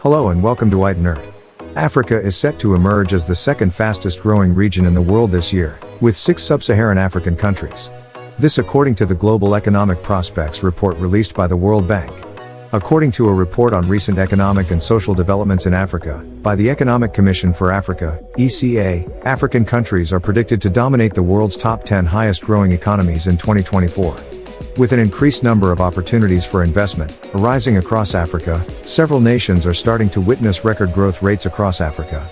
Hello and welcome to ITENERT. Africa is set to emerge as the second fastest growing region in the world this year, with 6 sub-Saharan African countries. This according to the Global Economic Prospects report released by the World Bank. According to a report on recent economic and social developments in Africa, by the Economic Commission for Africa, ECA, African countries are predicted to dominate the world's top 10 highest growing economies in 2024. With an increased number of opportunities for investment arising across Africa, several nations are starting to witness record growth rates across Africa.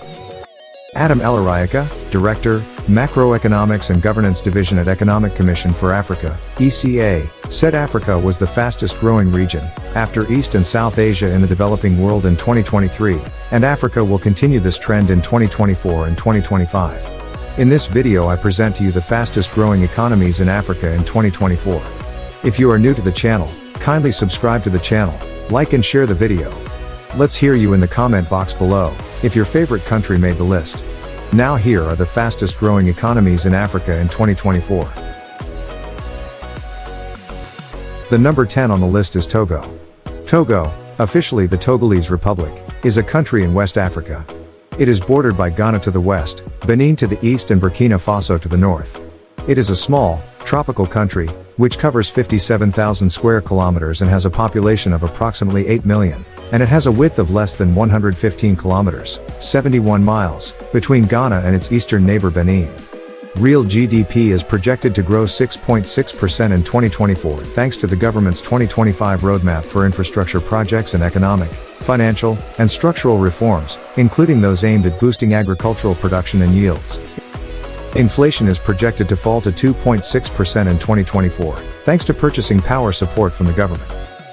Adam Elariaka, Director, Macroeconomics and Governance Division at Economic Commission for Africa, ECA, said Africa was the fastest growing region, after East and South Asia in the developing world in 2023, and Africa will continue this trend in 2024 and 2025. In this video I present to you the fastest growing economies in Africa in 2024. If you are new to the channel, kindly subscribe to the channel, like and share the video. Let's hear you in the comment box below, if your favorite country made the list. Now here are the fastest growing economies in Africa in 2024. The number 10 on the list is Togo. Togo, officially the Togolese Republic, is a country in West Africa. It is bordered by Ghana to the west, Benin to the east and Burkina Faso to the north. It is a small, tropical country, which covers 57,000 square kilometers and has a population of approximately 8 million, and it has a width of less than 115 kilometers, 71 miles, between Ghana and its eastern neighbor Benin. Real GDP is projected to grow 6.6% in 2024 thanks to the government's 2025 roadmap for infrastructure projects and economic, financial, and structural reforms, including those aimed at boosting agricultural production and yields. Inflation is projected to fall to 2.6% in 2024, thanks to purchasing power support from the government.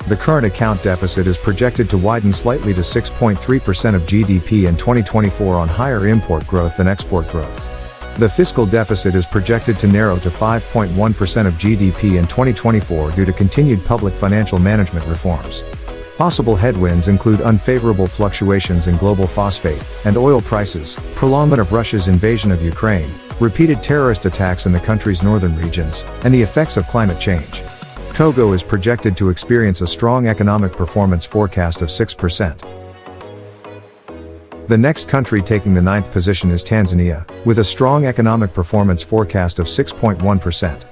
The current account deficit is projected to widen slightly to 6.3% of GDP in 2024 on higher import growth than export growth. The fiscal deficit is projected to narrow to 5.1% of GDP in 2024 due to continued public financial management reforms. Possible headwinds include unfavorable fluctuations in global phosphate and oil prices, prolongment of Russia's invasion of Ukraine, repeated terrorist attacks in the country's northern regions, and the effects of climate change. Togo is projected to experience a strong economic performance forecast of 6%. The next country taking the 9th position is Tanzania, with a strong economic performance forecast of 6.1%.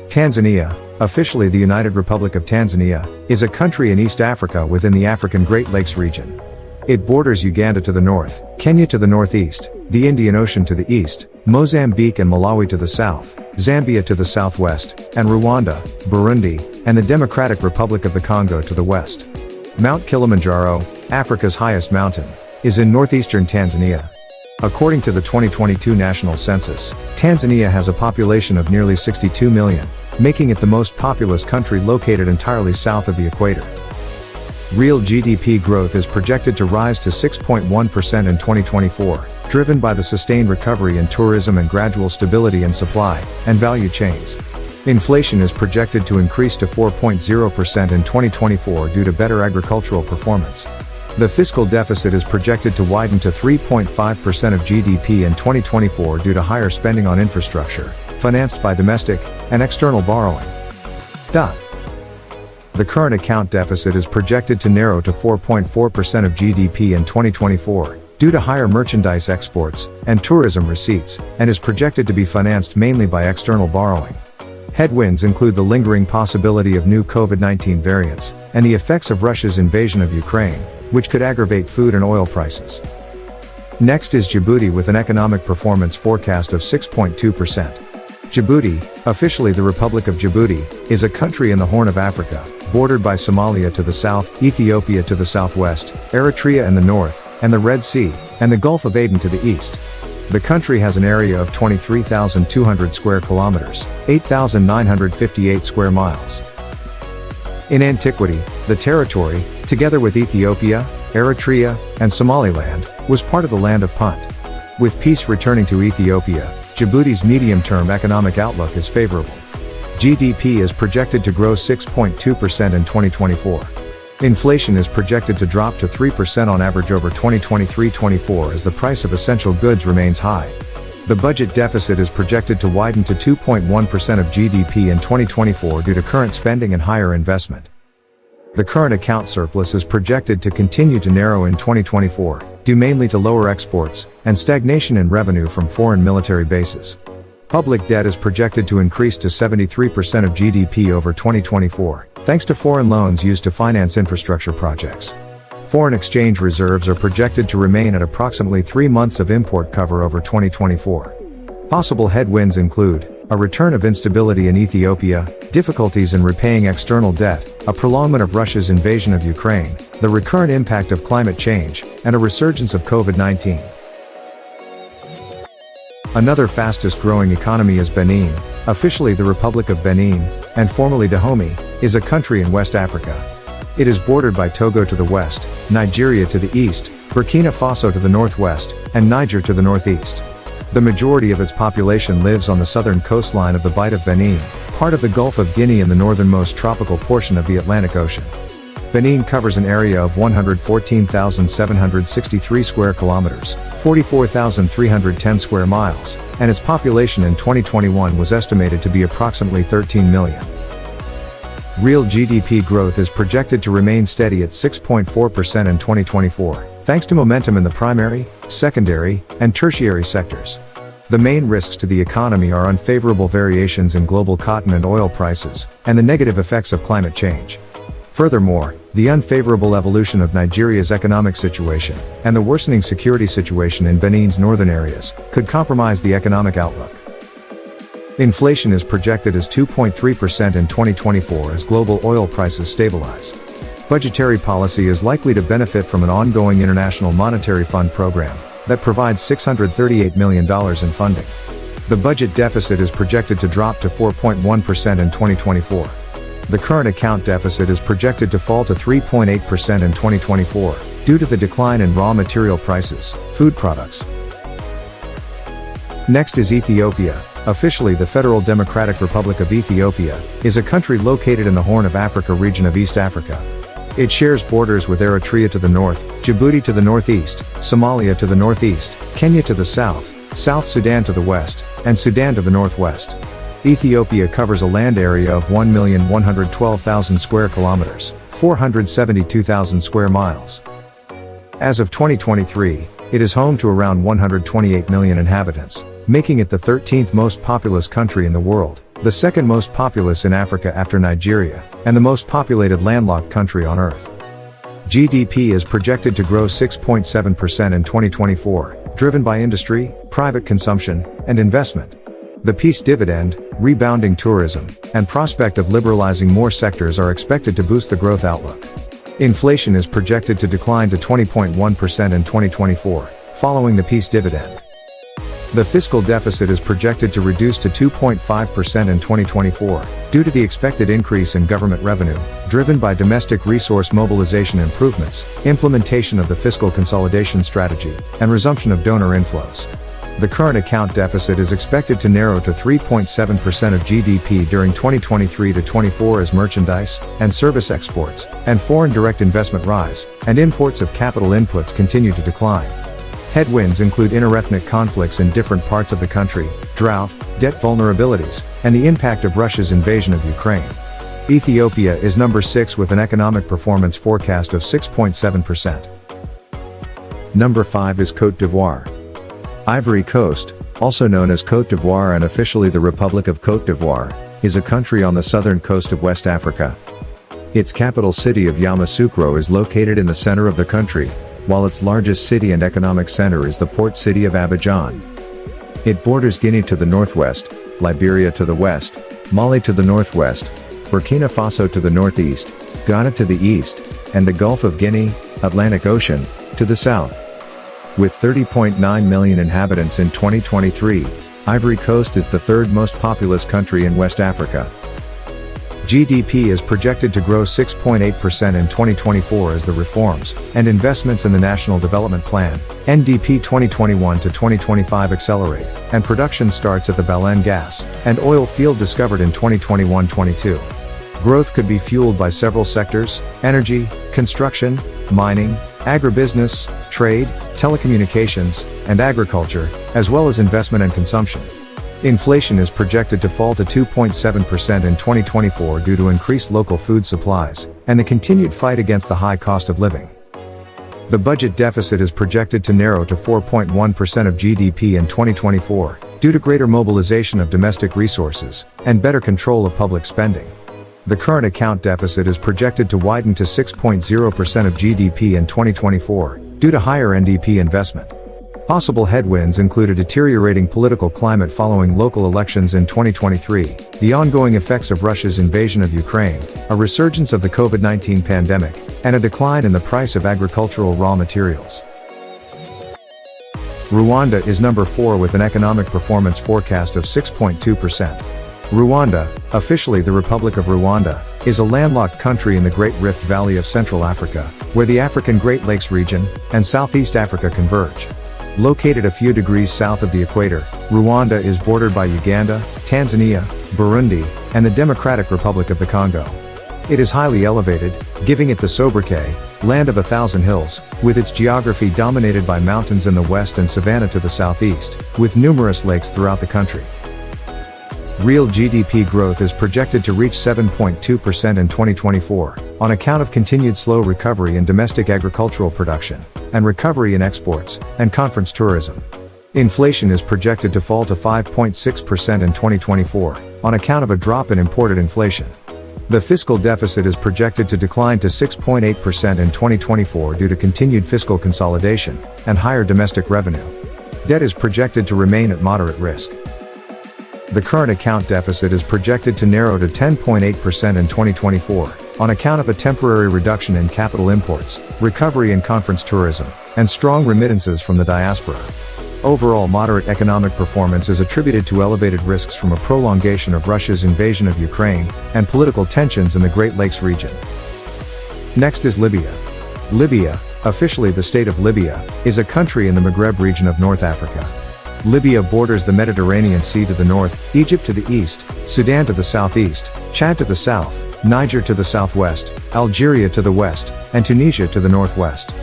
Tanzania, officially the United Republic of Tanzania, is a country in East Africa within the African Great Lakes region. It borders Uganda to the north, Kenya to the northeast, the Indian Ocean to the east, Mozambique and Malawi to the south, Zambia to the southwest, and Rwanda, Burundi, and the Democratic Republic of the Congo to the west. Mount Kilimanjaro, Africa's highest mountain, is in northeastern Tanzania. According to the 2022 national census, Tanzania has a population of nearly 62 million, making it the most populous country located entirely south of the equator. Real GDP growth is projected to rise to 6.1% in 2024, driven by the sustained recovery in tourism and gradual stability in supply and value chains. Inflation is projected to increase to 4.0% in 2024 due to better agricultural performance. The fiscal deficit is projected to widen to 3.5% of GDP in 2024 due to higher spending on infrastructure, financed by domestic and external borrowing. The current account deficit is projected to narrow to 4.4% of GDP in 2024, due to higher merchandise exports and tourism receipts, and is projected to be financed mainly by external borrowing. Headwinds include the lingering possibility of new COVID-19 variants, and the effects of Russia's invasion of Ukraine, which could aggravate food and oil prices. Next is Djibouti with an economic performance forecast of 6.2%. Djibouti, officially the Republic of Djibouti, is a country in the Horn of Africa, bordered by Somalia to the south, Ethiopia to the southwest, Eritrea in the north, and the Red Sea, and the Gulf of Aden to the east. The country has an area of 23,200 square kilometers, 8,958 square miles. In antiquity, the territory, together with Ethiopia, Eritrea, and Somaliland, was part of the land of Punt. With peace returning to Ethiopia, Djibouti's medium-term economic outlook is favorable. GDP is projected to grow 6.2% in 2024. Inflation is projected to drop to 3% on average over 2023-24 as the price of essential goods remains high. The budget deficit is projected to widen to 2.1% of GDP in 2024 due to current spending and higher investment. The current account surplus is projected to continue to narrow in 2024, due mainly to lower exports and stagnation in revenue from foreign military bases. Public debt is projected to increase to 73% of GDP over 2024, thanks to foreign loans used to finance infrastructure projects. Foreign exchange reserves are projected to remain at approximately 3 months of import cover over 2024. Possible headwinds include a return of instability in Ethiopia, difficulties in repaying external debt, a prolongment of Russia's invasion of Ukraine, the recurrent impact of climate change, and a resurgence of COVID-19. Another fastest growing economy is Benin, officially the Republic of Benin, and formerly Dahomey, is a country in West Africa. It is bordered by Togo to the west, Nigeria to the east, Burkina Faso to the northwest, and Niger to the northeast. The majority of its population lives on the southern coastline of the Bight of Benin, part of the Gulf of Guinea and the northernmost tropical portion of the Atlantic Ocean. Benin covers an area of 114,763 square kilometers, 44,310 square miles, and its population in 2021 was estimated to be approximately 13 million. Real GDP growth is projected to remain steady at 6.4% in 2024, thanks to momentum in the primary, secondary, and tertiary sectors. The main risks to the economy are unfavorable variations in global cotton and oil prices, and the negative effects of climate change. Furthermore, the unfavorable evolution of Nigeria's economic situation, and the worsening security situation in Benin's northern areas, could compromise the economic outlook. Inflation is projected as 2.3% in 2024 as global oil prices stabilize. Budgetary policy is likely to benefit from an ongoing International Monetary Fund program that provides $638 million in funding. The budget deficit is projected to drop to 4.1% in 2024. The current account deficit is projected to fall to 3.8% in 2024, due to the decline in raw material prices, food products. Next is Ethiopia, officially the Federal Democratic Republic of Ethiopia, is a country located in the Horn of Africa region of East Africa. It shares borders with Eritrea to the north, Djibouti to the northeast, Somalia to the northeast, Kenya to the south, South Sudan to the west, and Sudan to the northwest. Ethiopia covers a land area of 1,112,000 square kilometers, 472,000 square miles. As of 2023, it is home to around 128 million inhabitants, making it the 13th most populous country in the world, the second most populous in Africa after Nigeria, and the most populated landlocked country on Earth. GDP is projected to grow 6.7% in 2024, driven by industry, private consumption, and investment. The peace dividend, rebounding tourism, and prospect of liberalizing more sectors are expected to boost the growth outlook. Inflation is projected to decline to 20.1% in 2024, following the peace dividend. The fiscal deficit is projected to reduce to 2.5% in 2024, due to the expected increase in government revenue, driven by domestic resource mobilization improvements, implementation of the fiscal consolidation strategy, and resumption of donor inflows. The current account deficit is expected to narrow to 3.7% of GDP during 2023-24 as merchandise and service exports and foreign direct investment rise, and imports of capital inputs continue to decline. Headwinds include interethnic conflicts in different parts of the country, drought, debt vulnerabilities, and the impact of Russia's invasion of Ukraine. Ethiopia is number 6 with an economic performance forecast of 6.7%. Number 5 is Côte d'Ivoire. Ivory Coast, also known as Côte d'Ivoire and officially the Republic of Côte d'Ivoire, is a country on the southern coast of West Africa. Its capital city of Yamoussoukro is located in the center of the country, while its largest city and economic center is the port city of Abidjan. It borders Guinea to the northwest, Liberia to the west, Mali to the northwest, Burkina Faso to the northeast, Ghana to the east, and the Gulf of Guinea, Atlantic Ocean, to the south. With 30.9 million inhabitants in 2023, Ivory Coast is the third most populous country in West Africa. GDP is projected to grow 6.8% in 2024 as the reforms and investments in the National Development Plan, NDP 2021-2025 accelerate, and production starts at the Baleine gas and oil field discovered in 2021-22. Growth could be fueled by several sectors: energy, construction, mining, agribusiness, trade, telecommunications, and agriculture, as well as investment and consumption. Inflation is projected to fall to 2.7% in 2024 due to increased local food supplies, and the continued fight against the high cost of living. The budget deficit is projected to narrow to 4.1% of GDP in 2024, due to greater mobilization of domestic resources, and better control of public spending. The current account deficit is projected to widen to 6.0% of GDP in 2024, due to higher NDP investment. Possible headwinds include a deteriorating political climate following local elections in 2023, the ongoing effects of Russia's invasion of Ukraine, a resurgence of the COVID-19 pandemic, and a decline in the price of agricultural raw materials. Rwanda is number 4 with an economic performance forecast of 6.2%. Rwanda, officially the Republic of Rwanda, is a landlocked country in the Great Rift Valley of Central Africa, where the African Great Lakes region and Southeast Africa converge. Located a few degrees south of the equator, Rwanda is bordered by Uganda, Tanzania, Burundi, and the Democratic Republic of the Congo. It is highly elevated, giving it the sobriquet, Land of a Thousand Hills, with its geography dominated by mountains in the west and savanna to the southeast, with numerous lakes throughout the country. Real GDP growth is projected to reach 7.2% in 2024, on account of continued slow recovery in domestic agricultural production, and recovery in exports, and conference tourism. Inflation is projected to fall to 5.6% in 2024, on account of a drop in imported inflation. The fiscal deficit is projected to decline to 6.8% in 2024 due to continued fiscal consolidation, and higher domestic revenue. Debt is projected to remain at moderate risk. The current account deficit is projected to narrow to 10.8% in 2024, on account of a temporary reduction in capital imports, recovery in conference tourism, and strong remittances from the diaspora. Overall moderate economic performance is attributed to elevated risks from a prolongation of Russia's invasion of Ukraine, and political tensions in the Great Lakes region. Next is Libya. Libya, officially the State of Libya, is a country in the Maghreb region of North Africa. Libya borders the Mediterranean Sea to the north, Egypt to the east, Sudan to the southeast, Chad to the south, Niger to the southwest, Algeria to the west, and Tunisia to the northwest.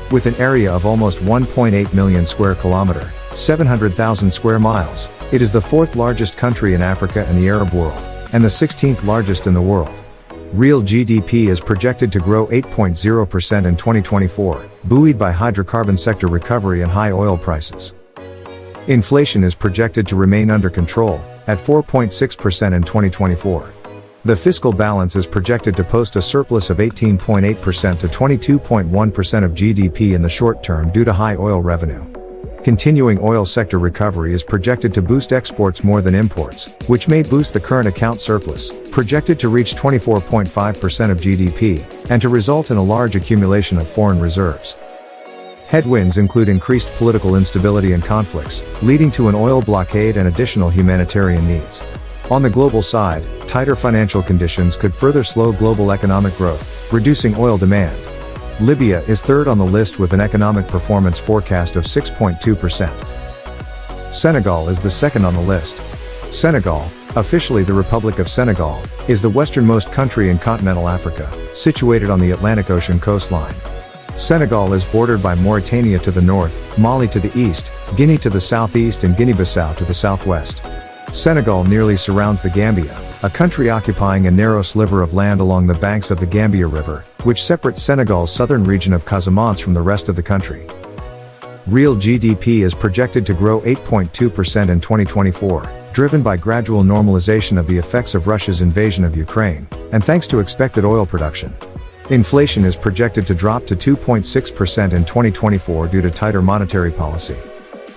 With an area of almost 1.8 million square kilometers, 700,000 square miles, it is the 4th largest country in Africa and the Arab world, and the 16th largest in the world. Real GDP is projected to grow 8.0% in 2024, buoyed by hydrocarbon sector recovery and high oil prices. Inflation is projected to remain under control, at 4.6% in 2024. The fiscal balance is projected to post a surplus of 18.8% to 22.1% of GDP in the short term due to high oil revenue. Continuing oil sector recovery is projected to boost exports more than imports, which may boost the current account surplus, projected to reach 24.5% of GDP, and to result in a large accumulation of foreign reserves. Headwinds include increased political instability and conflicts, leading to an oil blockade and additional humanitarian needs. On the global side, tighter financial conditions could further slow global economic growth, reducing oil demand. Libya is 3rd on the list with an economic performance forecast of 6.2%. Senegal is the 2nd on the list. Senegal, officially the Republic of Senegal, is the westernmost country in continental Africa, situated on the Atlantic Ocean coastline. Senegal is bordered by Mauritania to the north, Mali to the east, Guinea to the southeast and Guinea-Bissau to the southwest. Senegal nearly surrounds the Gambia, a country occupying a narrow sliver of land along the banks of the Gambia River, which separates Senegal's southern region of Casamance from the rest of the country. Real GDP is projected to grow 8.2% in 2024, driven by gradual normalization of the effects of Russia's invasion of Ukraine, and thanks to expected oil production. Inflation is projected to drop to 2.6% in 2024 due to tighter monetary policy.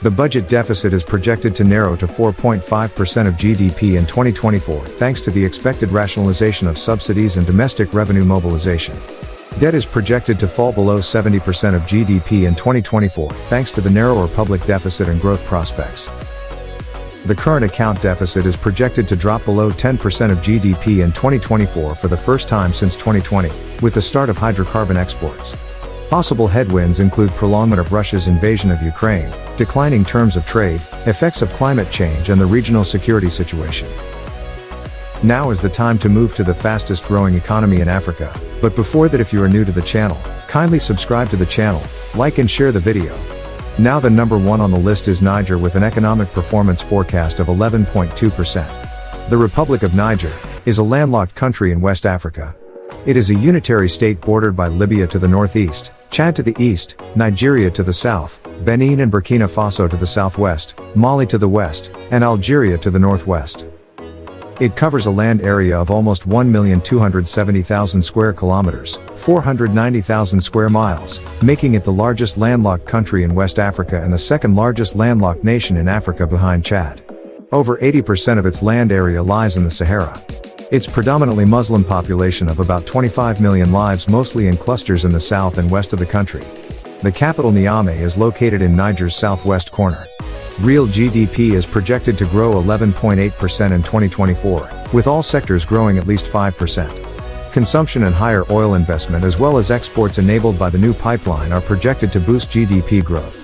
The budget deficit is projected to narrow to 4.5% of GDP in 2024 thanks to the expected rationalization of subsidies and domestic revenue mobilization. Debt is projected to fall below 70% of GDP in 2024 thanks to the narrower public deficit and growth prospects. The current account deficit is projected to drop below 10% of GDP in 2024 for the first time since 2020, with the start of hydrocarbon exports. Possible headwinds include prolongment of Russia's invasion of Ukraine, declining terms of trade, effects of climate change and the regional security situation. Now is the time to move to the fastest growing economy in Africa, but before that, if you are new to the channel, kindly subscribe to the channel, like and share the video. Now the number 1 on the list is Niger with an economic performance forecast of 11.2%. The Republic of Niger is a landlocked country in West Africa. It is a unitary state bordered by Libya to the northeast, Chad to the east, Nigeria to the south, Benin and Burkina Faso to the southwest, Mali to the west, and Algeria to the northwest. It covers a land area of almost 1,270,000 square kilometers, 490,000 square miles, making it the largest landlocked country in West Africa and the second largest landlocked nation in Africa behind Chad. Over 80% of its land area lies in the Sahara. Its predominantly Muslim population of about 25 million lives mostly in clusters in the south and west of the country. The capital Niamey is located in Niger's southwest corner. Real GDP is projected to grow 11.8% in 2024, with all sectors growing at least 5%. Consumption and higher oil investment as well as exports enabled by the new pipeline are projected to boost GDP growth.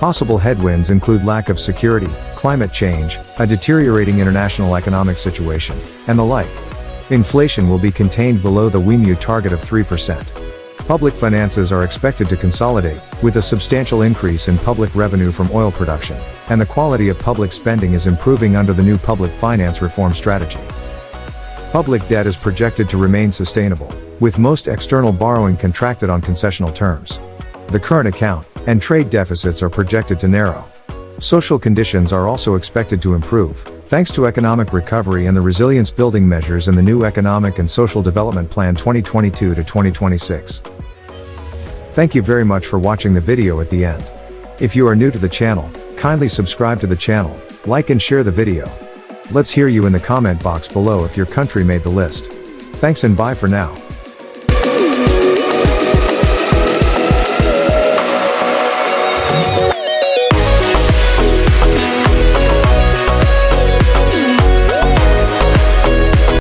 Possible headwinds include lack of security, climate change, a deteriorating international economic situation, and the like. Inflation will be contained below the WAEC target of 3%. Public finances are expected to consolidate, with a substantial increase in public revenue from oil production, and the quality of public spending is improving under the new public finance reform strategy. Public debt is projected to remain sustainable, with most external borrowing contracted on concessional terms. The current account and trade deficits are projected to narrow. Social conditions are also expected to improve, thanks to economic recovery and the resilience building measures in the new Economic and Social Development Plan 2022 to 2026. Thank you very much for watching the video at the end. If you are new to the channel, kindly subscribe to the channel, like and share the video. Let's hear you in the comment box below if your country made the list. Thanks and bye for now.